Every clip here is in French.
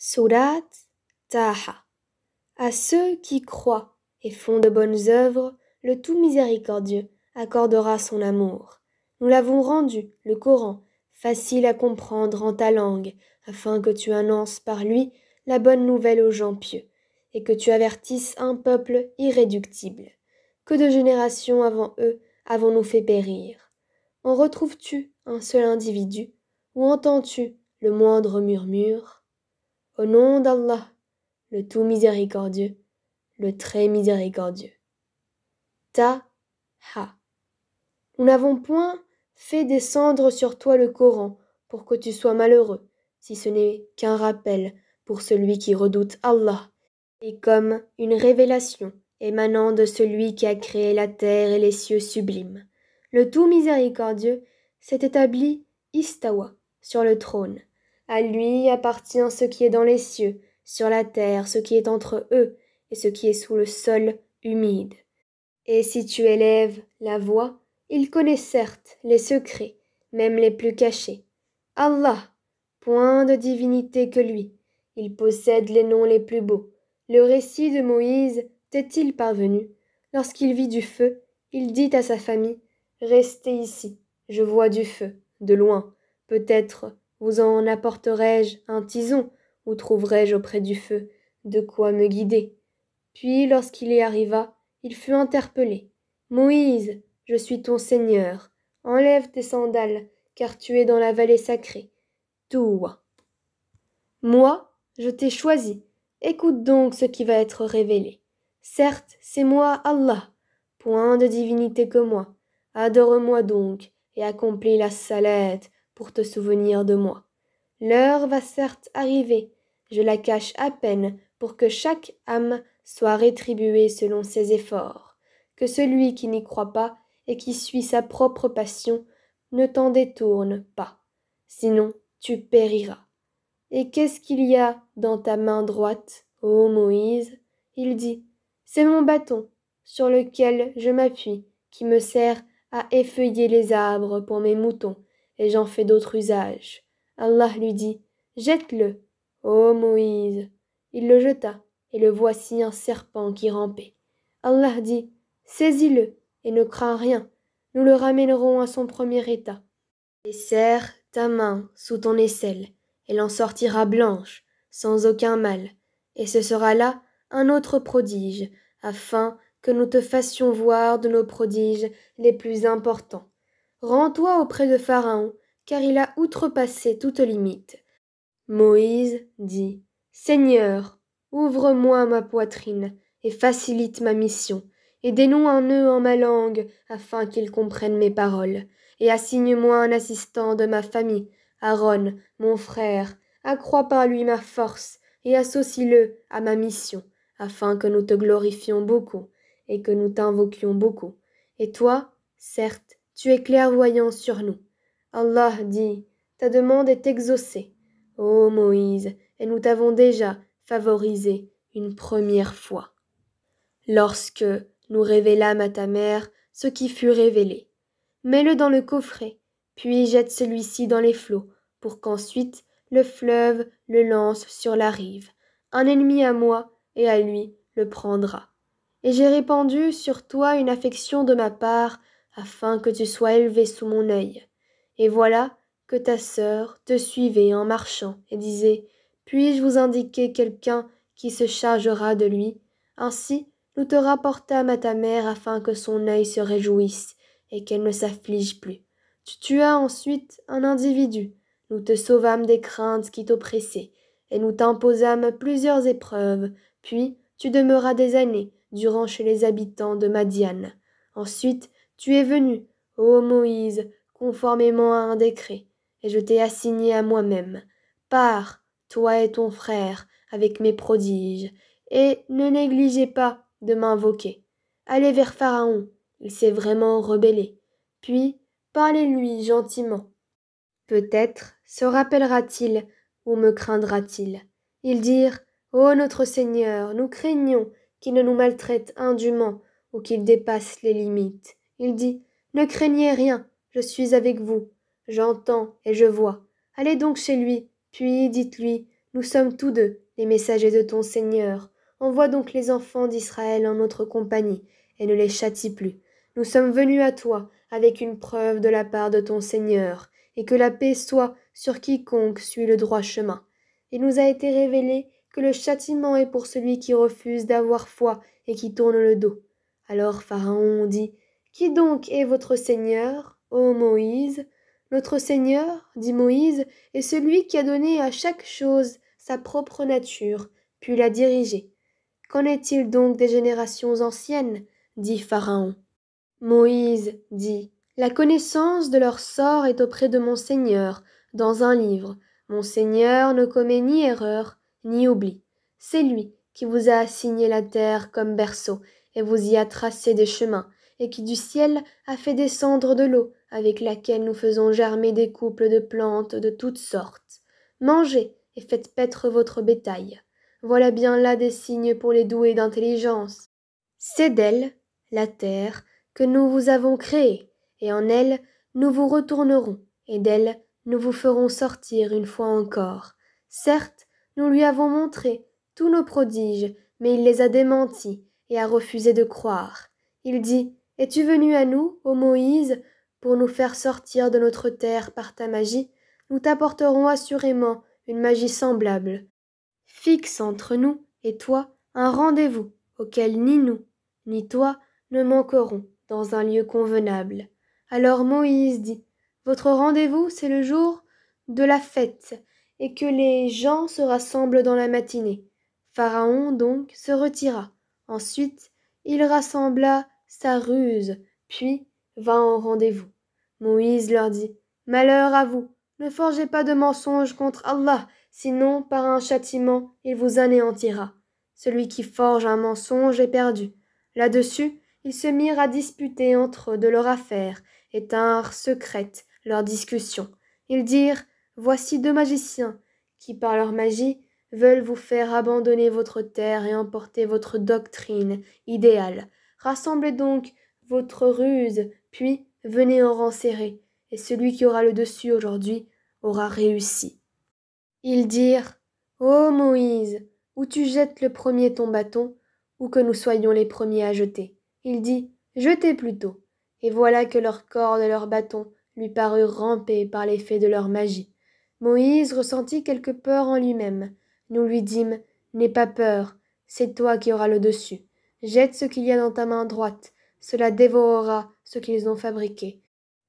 Surat Taha. À ceux qui croient et font de bonnes œuvres, le tout miséricordieux accordera son amour. Nous l'avons rendu, le Coran, facile à comprendre en ta langue, afin que tu annonces par lui la bonne nouvelle aux gens pieux, et que tu avertisses un peuple irréductible. Que de générations avant eux avons-nous fait périr? En retrouves-tu un seul individu, ou entends-tu le moindre murmure? Au nom d'Allah, le tout miséricordieux, le très miséricordieux. Taha. Nous n'avons point fait descendre sur toi le Coran pour que tu sois malheureux, si ce n'est qu'un rappel pour celui qui redoute Allah, et comme une révélation émanant de celui qui a créé la terre et les cieux sublimes. Le tout miséricordieux s'est établi istawa sur le trône. À lui appartient ce qui est dans les cieux, sur la terre, ce qui est entre eux, et ce qui est sous le sol humide. Et si tu élèves la voix, il connaît certes les secrets, même les plus cachés. Allah, point de divinité que lui, il possède les noms les plus beaux. Le récit de Moïse t'est-il parvenu? Lorsqu'il vit du feu, il dit à sa famille, « Restez ici, je vois du feu, de loin. Peut-être vous en apporterai-je un tison, ou trouverai-je auprès du feu de quoi me guider. » Puis, lorsqu'il y arriva, il fut interpellé. « Moïse, je suis ton Seigneur. Enlève tes sandales, car tu es dans la vallée sacrée. Touwa. Moi, je t'ai choisi. Écoute donc ce qui va être révélé. Certes, c'est moi Allah, point de divinité que moi. Adore-moi donc, et accomplis la salette pour te souvenir de moi. L'heure va certes arriver, je la cache à peine pour que chaque âme soit rétribuée selon ses efforts. Que celui qui n'y croit pas et qui suit sa propre passion ne t'en détourne pas, sinon tu périras. Et qu'est-ce qu'il y a dans ta main droite, ô Moïse? Il dit, c'est mon bâton, sur lequel je m'appuie, qui me sert à effeuiller les arbres pour mes moutons, et j'en fais d'autres usages. Allah lui dit, jette-le, ô Moïse. Il le jeta, et le voici un serpent qui rampait. Allah dit, saisis-le, et ne crains rien, nous le ramènerons à son premier état. Et serre ta main sous ton aisselle, elle en sortira blanche, sans aucun mal, et ce sera là un autre prodige, afin que nous te fassions voir de nos prodiges les plus importants. Rends-toi auprès de Pharaon, car il a outrepassé toute limite. Moïse dit, Seigneur, ouvre-moi ma poitrine et facilite ma mission, et dénoue un nœud en ma langue afin qu'il comprenne mes paroles, et assigne-moi un assistant de ma famille, Aaron, mon frère, accrois par lui ma force, et associe-le à ma mission, afin que nous te glorifions beaucoup, et que nous t'invoquions beaucoup. Et toi, certes, tu es clairvoyant sur nous. Allah dit, ta demande est exaucée. Ô Moïse, et nous t'avons déjà favorisé une première fois. Lorsque nous révélâmes à ta mère ce qui fut révélé, mets-le dans le coffret, puis jette celui-ci dans les flots, pour qu'ensuite le fleuve le lance sur la rive. Un ennemi à moi et à lui le prendra. Et j'ai répandu sur toi une affection de ma part, afin que tu sois élevé sous mon œil. Et voilà que ta sœur te suivait en marchant et disait « Puis-je vous indiquer quelqu'un qui se chargera de lui ?» Ainsi, nous te rapportâmes à ta mère afin que son œil se réjouisse et qu'elle ne s'afflige plus. Tu tuas ensuite un individu. Nous te sauvâmes des craintes qui t'oppressaient et nous t'imposâmes plusieurs épreuves. Puis, tu demeuras des années durant chez les habitants de Madian. Ensuite, tu es venu, ô Moïse, conformément à un décret, et je t'ai assigné à moi-même. Pars, toi et ton frère, avec mes prodiges, et ne négligez pas de m'invoquer. Allez vers Pharaon, il s'est vraiment rebellé. Puis, parlez-lui gentiment. Peut-être se rappellera-t-il ou me craindra-t-il. Ils dirent, ô notre Seigneur, nous craignons qu'il ne nous maltraite indûment ou qu'il dépasse les limites. Il dit, ne craignez rien, je suis avec vous, j'entends et je vois. Allez donc chez lui, puis dites-lui, Nous sommes tous deux les messagers de ton Seigneur. Envoie donc les enfants d'Israël en notre compagnie, et ne les châtie plus. Nous sommes venus à toi avec une preuve de la part de ton Seigneur, et que la paix soit sur quiconque suit le droit chemin. Il nous a été révélé que le châtiment est pour celui qui refuse d'avoir foi et qui tourne le dos. Alors Pharaon dit, « Qui donc est votre Seigneur, ô Moïse ?» Notre Seigneur, dit Moïse, est celui qui a donné à chaque chose sa propre nature, puis l'a dirigée. Qu'en est-il donc des générations anciennes? Dit Pharaon. Moïse dit, La connaissance de leur sort est auprès de mon Seigneur, dans un livre. Mon Seigneur ne commet ni erreur, ni oubli. C'est lui qui vous a assigné la terre comme berceau, et vous y a tracé des chemins, et qui du ciel a fait descendre de l'eau, avec laquelle nous faisons germer des couples de plantes de toutes sortes. Mangez et faites paître votre bétail. Voilà bien là des signes pour les doués d'intelligence. C'est d'elle, la terre, que nous vous avons créée, et en elle nous vous retournerons, et d'elle nous vous ferons sortir une fois encore. Certes, nous lui avons montré tous nos prodiges, mais il les a démentis et a refusé de croire. Il dit, Es-tu venu à nous, ô Moïse, pour nous faire sortir de notre terre par ta magie? Nous t'apporterons assurément une magie semblable. Fixe entre nous et toi un rendez-vous auquel ni nous, ni toi ne manquerons dans un lieu convenable. Alors Moïse dit, Votre rendez-vous, c'est le jour de la fête, et que les gens se rassemblent dans la matinée. Pharaon donc se retira. Ensuite, il rassembla sa ruse, puis vint au rendez-vous. Moïse leur dit, Malheur à vous, ne forgez pas de mensonges contre Allah, sinon par un châtiment il vous anéantira. Celui qui forge un mensonge est perdu. Là-dessus, ils se mirent à disputer entre eux de leur affaire, et tinrent secrète leur discussion. Ils dirent, Voici deux magiciens, qui par leur magie veulent vous faire abandonner votre terre et emporter votre doctrine idéale. Rassemblez donc votre ruse, puis venez en rang serré, et celui qui aura le dessus aujourd'hui aura réussi. Ils dirent, Ô Moïse, ou tu jettes le premier ton bâton, ou que nous soyons les premiers à jeter. Il dit, Jetez plutôt. Et voilà que leurs cordes et leurs bâtons lui parurent ramper par l'effet de leur magie. Moïse ressentit quelque peur en lui-même. Nous lui dîmes, N'aie pas peur, c'est toi qui auras le dessus. Jette ce qu'il y a dans ta main droite, cela dévorera ce qu'ils ont fabriqué.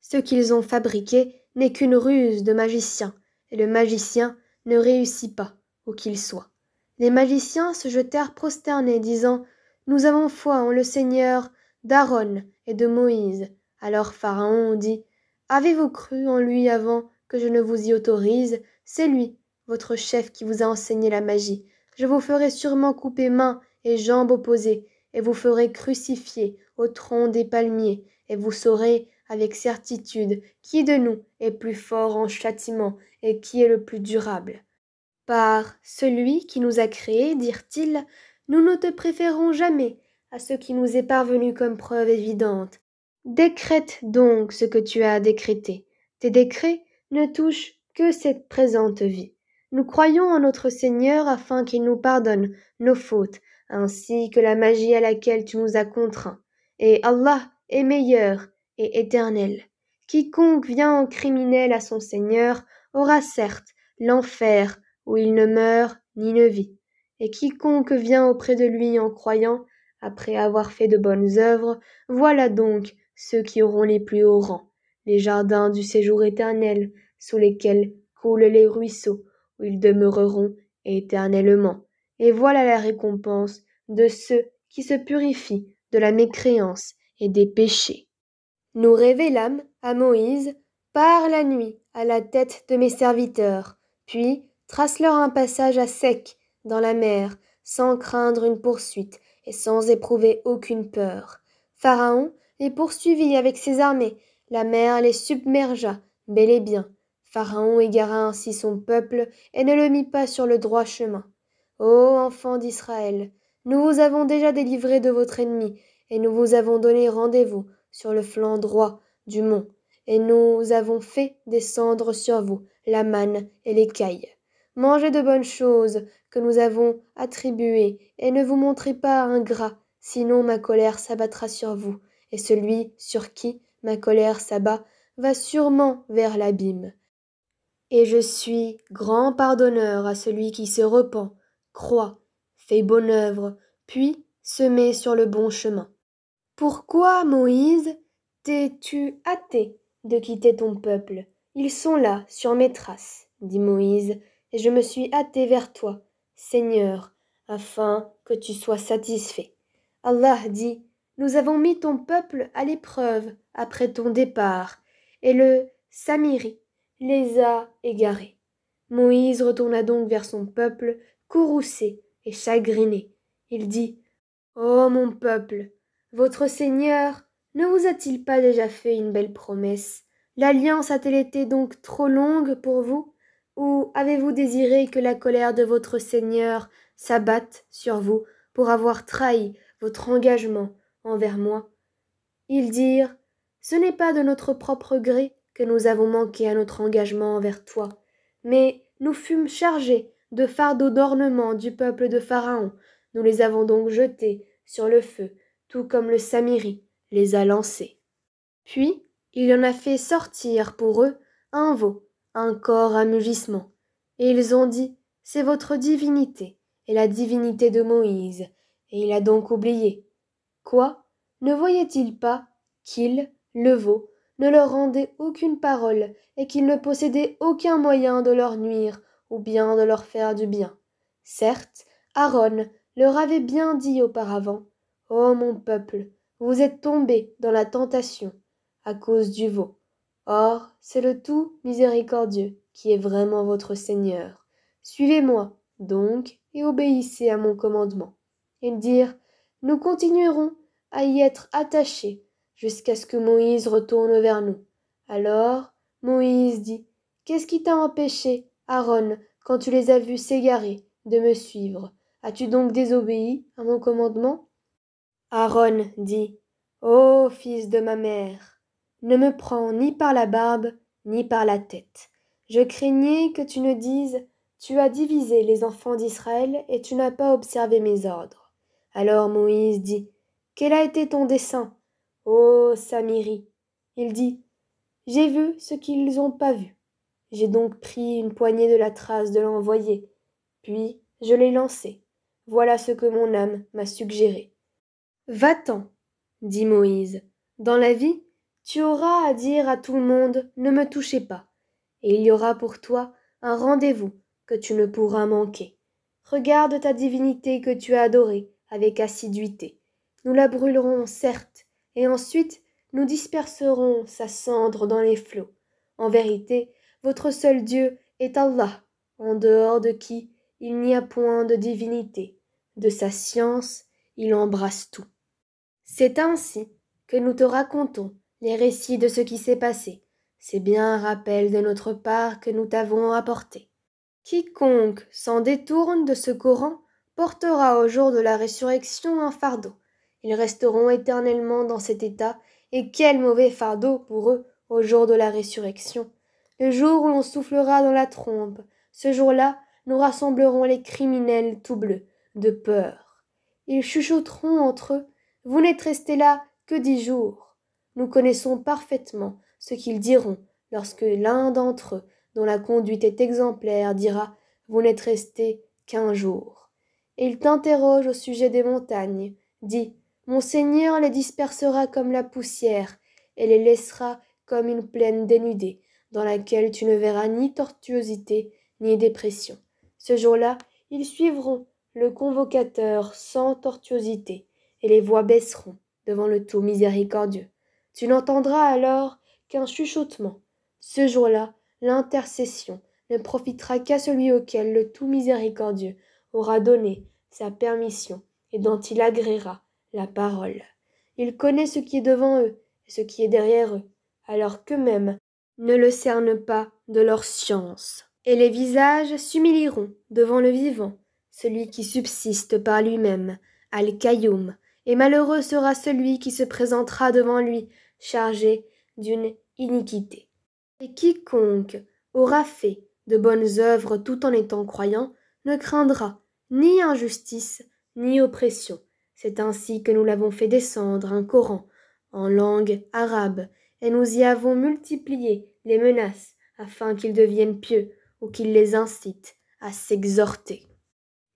Ce qu'ils ont fabriqué n'est qu'une ruse de magicien, et le magicien ne réussit pas, où qu'il soit. Les magiciens se jetèrent prosternés, disant, Nous avons foi en le Seigneur d'Aaron et de Moïse. Alors Pharaon dit, Avez-vous cru en lui avant que je ne vous y autorise? C'est lui, votre chef, qui vous a enseigné la magie. Je vous ferai sûrement couper mains et jambes opposées, et vous ferai crucifier au tronc des palmiers, et vous saurez avec certitude qui de nous est plus fort en châtiment et qui est le plus durable. Par celui qui nous a créés, dirent-ils, nous ne te préférons jamais à ce qui nous est parvenu comme preuve évidente. Décrète donc ce que tu as décrété. Tes décrets ne touchent que cette présente vie. Nous croyons en notre Seigneur afin qu'il nous pardonne nos fautes, ainsi que la magie à laquelle tu nous as contraints. Et Allah est meilleur et éternel. Quiconque vient en criminel à son Seigneur aura certes l'enfer où il ne meurt ni ne vit. Et quiconque vient auprès de lui en croyant, après avoir fait de bonnes œuvres, voilà donc ceux qui auront les plus hauts rangs, les jardins du séjour éternel, sous lesquels coulent les ruisseaux, où ils demeureront éternellement. Et voilà la récompense de ceux qui se purifient de la mécréance et des péchés. Nous révélâmes à Moïse par la nuit à la tête de mes serviteurs, puis trace-leur un passage à sec dans la mer, sans craindre une poursuite et sans éprouver aucune peur. Pharaon les poursuivit avec ses armées, la mer les submergea, bel et bien. Pharaon égara ainsi son peuple et ne le mit pas sur le droit chemin. Ô enfants d'Israël, nous vous avons déjà délivrés de votre ennemi, et nous vous avons donné rendez-vous sur le flanc droit du mont, et nous avons fait descendre sur vous la manne et l'écaille. mangez de bonnes choses que nous avons attribuées, et ne vous montrez pas ingrats, sinon ma colère s'abattra sur vous, et celui sur qui ma colère s'abat va sûrement vers l'abîme. Et je suis grand pardonneur à celui qui se repent, croit, fait bonne œuvre, puis se met sur le bon chemin. Pourquoi, Moïse, t'es-tu hâté de quitter ton peuple? Ils sont là, sur mes traces, dit Moïse, et je me suis hâté vers toi, Seigneur, afin que tu sois satisfait. Allah dit, nous avons mis ton peuple à l'épreuve après ton départ, et le Samiri les a égarés. Moïse retourna donc vers son peuple, courroucé et chagriné. Il dit, ô mon peuple, votre Seigneur ne vous a-t-il pas déjà fait une belle promesse? L'alliance a-t-elle été donc trop longue pour vous? Ou avez-vous désiré que la colère de votre Seigneur s'abatte sur vous pour avoir trahi votre engagement envers moi? Ils dirent, ce n'est pas de notre propre gré que nous avons manqué à notre engagement envers toi, mais nous fûmes chargés de fardeaux d'ornement du peuple de Pharaon. Nous les avons donc jetés sur le feu, tout comme le Samiri les a lancés. Puis il en a fait sortir pour eux un veau, un corps à mugissement. Et ils ont dit, c'est votre divinité et la divinité de Moïse. Et il a donc oublié. Quoi? Ne voyait-il pas qu'il, le veau, ne leur rendait aucune parole et qu'il ne possédait aucun moyen de leur nuire ou bien de leur faire du bien? Certes, Aaron leur avait bien dit auparavant, ô mon peuple, vous êtes tombés dans la tentation à cause du veau. Or, c'est le tout miséricordieux qui est vraiment votre Seigneur. Suivez-moi, donc, et obéissez à mon commandement. Ils dirent, nous continuerons à y être attachés jusqu'à ce que Moïse retourne vers nous. Alors Moïse dit, qu'est-ce qui t'a empêché, Aaron, quand tu les as vus s'égarer, de me suivre? As-tu donc désobéi à mon commandement? Aaron dit, ô fils de ma mère, ne me prends ni par la barbe, ni par la tête. Je craignais que tu ne dises, tu as divisé les enfants d'Israël et tu n'as pas observé mes ordres. Alors Moïse dit, quel a été ton dessein, ô Samiri? Il dit, j'ai vu ce qu'ils n'ont pas vu. J'ai donc pris une poignée de la trace de l'envoyé, puis je l'ai lancé. Voilà ce que mon âme m'a suggéré. Va-t'en, dit Moïse. Dans la vie, tu auras à dire à tout le monde, ne me touchez pas, et il y aura pour toi un rendez-vous que tu ne pourras manquer. Regarde ta divinité que tu as adorée avec assiduité. Nous la brûlerons, certes, et ensuite nous disperserons sa cendre dans les flots. En vérité, votre seul Dieu est Allah, en dehors de qui il n'y a point de divinité. De sa science, il embrasse tout. C'est ainsi que nous te racontons les récits de ce qui s'est passé. C'est bien un rappel de notre part que nous t'avons apporté. Quiconque s'en détourne de ce Coran portera au jour de la résurrection un fardeau. Ils resteront éternellement dans cet état, et quel mauvais fardeau pour eux au jour de la résurrection. Le jour où l'on soufflera dans la trompe, ce jour-là, nous rassemblerons les criminels tout bleus, de peur. Ils chuchoteront entre eux, vous n'êtes restés là que 10 jours. Nous connaissons parfaitement ce qu'ils diront lorsque l'un d'entre eux, dont la conduite est exemplaire, dira « Vous n'êtes restés qu'1 jour ». Et il t'interroge au sujet des montagnes, dit « Mon Seigneur les dispersera comme la poussière et les laissera comme une plaine dénudée, dans laquelle tu ne verras ni tortuosité ni dépression. Ce jour-là, ils suivront le convocateur sans tortuosité, et les voix baisseront devant le tout miséricordieux. Tu n'entendras alors qu'un chuchotement. Ce jour-là, l'intercession ne profitera qu'à celui auquel le tout miséricordieux aura donné sa permission et dont il agréera la parole. Il connaît ce qui est devant eux et ce qui est derrière eux, alors qu'eux-mêmes ne le cernent pas de leur science. Et les visages s'humilieront devant le vivant, celui qui subsiste par lui-même, Al-Qayoum, et malheureux sera celui qui se présentera devant lui, chargé d'une iniquité. Et quiconque aura fait de bonnes œuvres tout en étant croyant, ne craindra ni injustice, ni oppression. C'est ainsi que nous l'avons fait descendre un Coran en langue arabe, et nous y avons multiplié les menaces afin qu'ils deviennent pieux ou qu'ils les incitent à s'exhorter.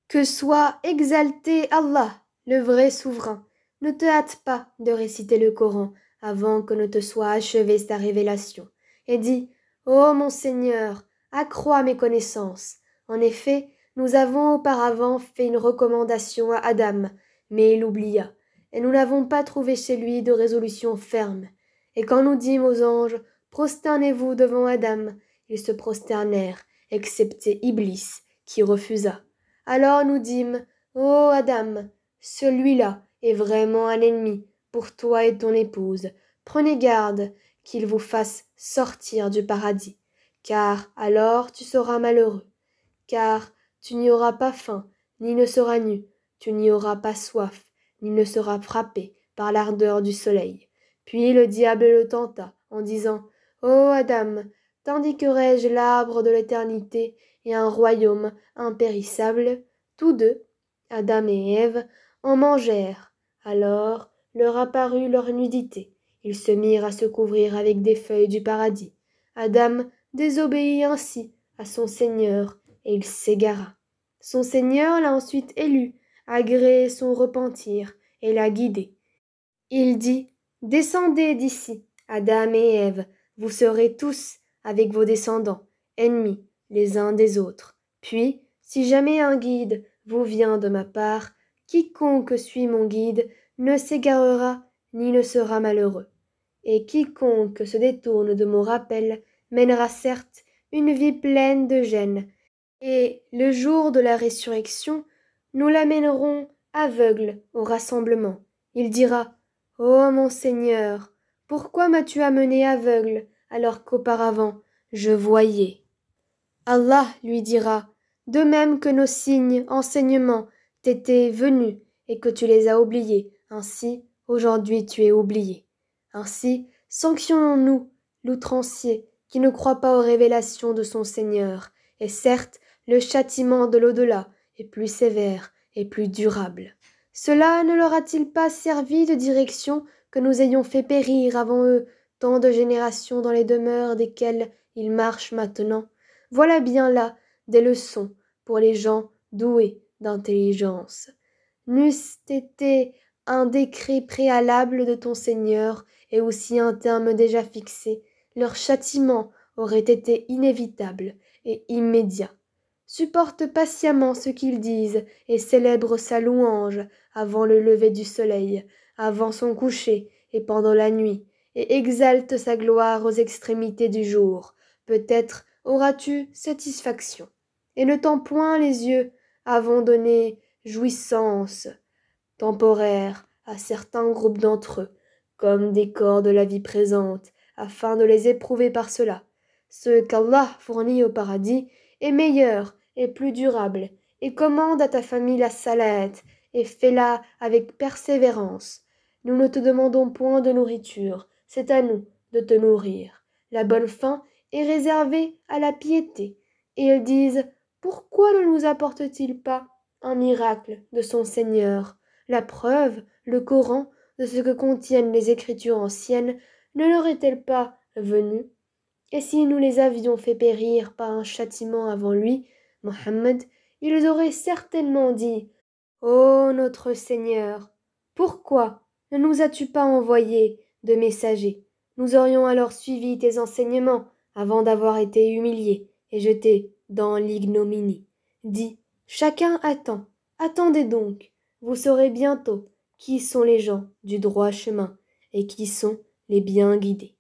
Que soit exalté Allah, le vrai souverain. Ne te hâte pas de réciter le Coran avant que ne te soit achevée sa révélation. Et dis, ô mon Seigneur, accrois mes connaissances. En effet, nous avons auparavant fait une recommandation à Adam, mais il oublia, et nous n'avons pas trouvé chez lui de résolution ferme. Et quand nous dîmes aux anges, prosternez-vous devant Adam, ils se prosternèrent, excepté Iblis, qui refusa. Alors nous dîmes, ô Adam, celui-là est vraiment un ennemi pour toi et ton épouse. Prenez garde qu'il vous fasse sortir du paradis, car alors tu seras malheureux, car tu n'y auras pas faim, ni ne seras nu, tu n'y auras pas soif, ni ne seras frappé par l'ardeur du soleil. Puis le diable le tenta, en disant, ô Adam, t'indiquerai-je l'arbre de l'éternité et un royaume impérissable? Tous deux, Adam et Ève, en mangèrent. Alors leur apparut leur nudité. Ils se mirent à se couvrir avec des feuilles du paradis. Adam désobéit ainsi à son Seigneur, et il s'égara. Son Seigneur l'a ensuite élu, agréé son repentir, et l'a guidé. Il dit, descendez d'ici, Adam et Ève, vous serez tous, avec vos descendants, ennemis les uns des autres. Puis, si jamais un guide vous vient de ma part, quiconque suit mon guide ne s'égarera ni ne sera malheureux. Et quiconque se détourne de mon rappel mènera certes une vie pleine de gêne. Et le jour de la résurrection, nous l'amènerons aveugle au rassemblement. Il dira, ô mon Seigneur, pourquoi m'as-tu amené aveugle alors qu'auparavant je voyais? Allah lui dira, de même que nos signes, enseignements t'étaient venus et que tu les as oubliés, ainsi aujourd'hui tu es oublié. Ainsi sanctionnons-nous l'outrancier qui ne croit pas aux révélations de son Seigneur, et certes le châtiment de l'au-delà est plus sévère et plus durable. Cela ne leur a-t-il pas servi de direction que nous ayons fait périr avant eux tant de générations dans les demeures desquelles ils marchent maintenant? Voilà bien là des leçons pour les gens doués d'intelligence. N'eût-ce été un décret préalable de ton Seigneur et aussi un terme déjà fixé, leur châtiment aurait été inévitable et immédiat. Supporte patiemment ce qu'ils disent et célèbre sa louange avant le lever du soleil, avant son coucher et pendant la nuit, et exalte sa gloire aux extrémités du jour. Peut-être auras-tu satisfaction. Et ne tends point les yeux avant donner jouissance temporaire à certains groupes d'entre eux, comme des corps de la vie présente, afin de les éprouver par cela. Ce qu'Allah fournit au paradis est meilleur et plus durable, et commande à ta famille la salate, et fais-la avec persévérance. Nous ne te demandons point de nourriture, c'est à nous de te nourrir. La bonne faim est réservée à la piété. Et ils disent, pourquoi ne nous apporte-t-il pas un miracle de son Seigneur? La preuve, le Coran, de ce que contiennent les écritures anciennes, ne leur est-elle pas venue? Et si nous les avions fait périr par un châtiment avant lui, Mohammed, ils auraient certainement dit, ô notre Seigneur, pourquoi ne nous as-tu pas envoyé de messagers? Nous aurions alors suivi tes enseignements avant d'avoir été humiliés et jetés dans l'ignominie. Dis, chacun attend, attendez donc, vous saurez bientôt qui sont les gens du droit chemin et qui sont les bien guidés.